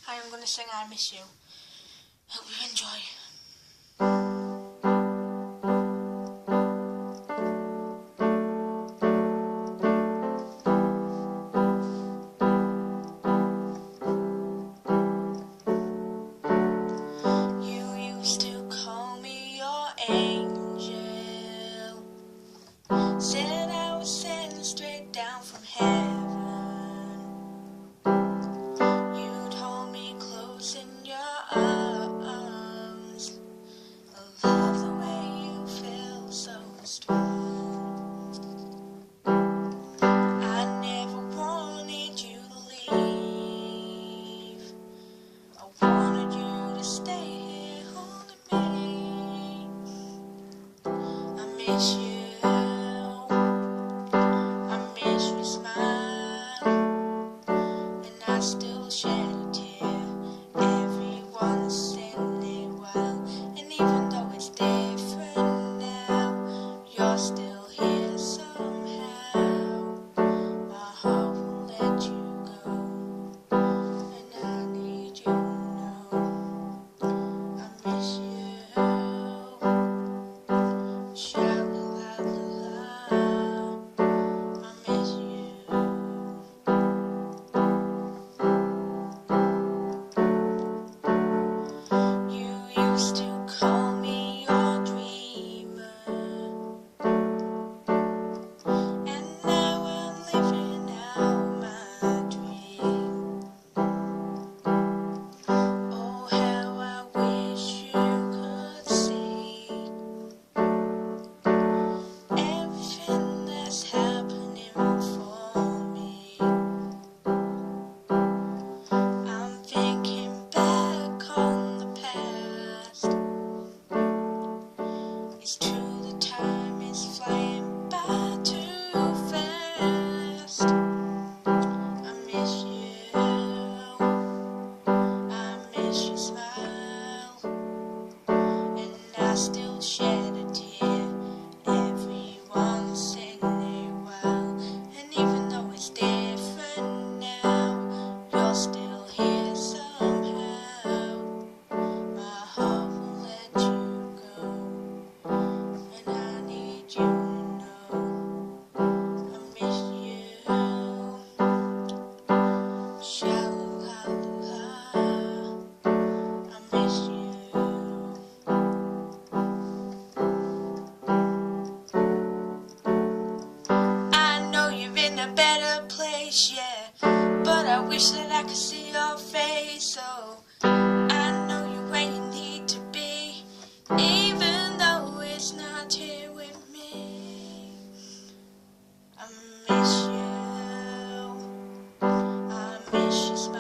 I am going to sing I Miss You. Hope you enjoy. You used to call me your angel, said I was sent straight down from heaven. You'd hold me close in your arms. I love the way you feel so strong. I never wanted you to leave. I wanted you to stay here holding me. I miss you. I miss your smile. And I still shed a tear every once in a while. And even though it's different now, you're still here somehow. My heart won't let you go, and I need you to know I miss you. Sha-la-la-la-la, I miss you. You used to call me your dreamer, and now I'm living out my dream. Oh, how I wish you could see everything that's happening for me. I'm thinking back on the past. It's true, the time is flying by too fast. I miss you. I miss your smile. And I still shed a tear every once in a while. And even though it's different now, you're still here somehow. My heart won't let you go, and I need you to know I miss you. Sha-la-la-la-la, I miss you. I know you're in a better place, yeah, but I wish that I could see your face. So I know you're where you need to be, even though it's not here with me. I miss you. I miss your smile.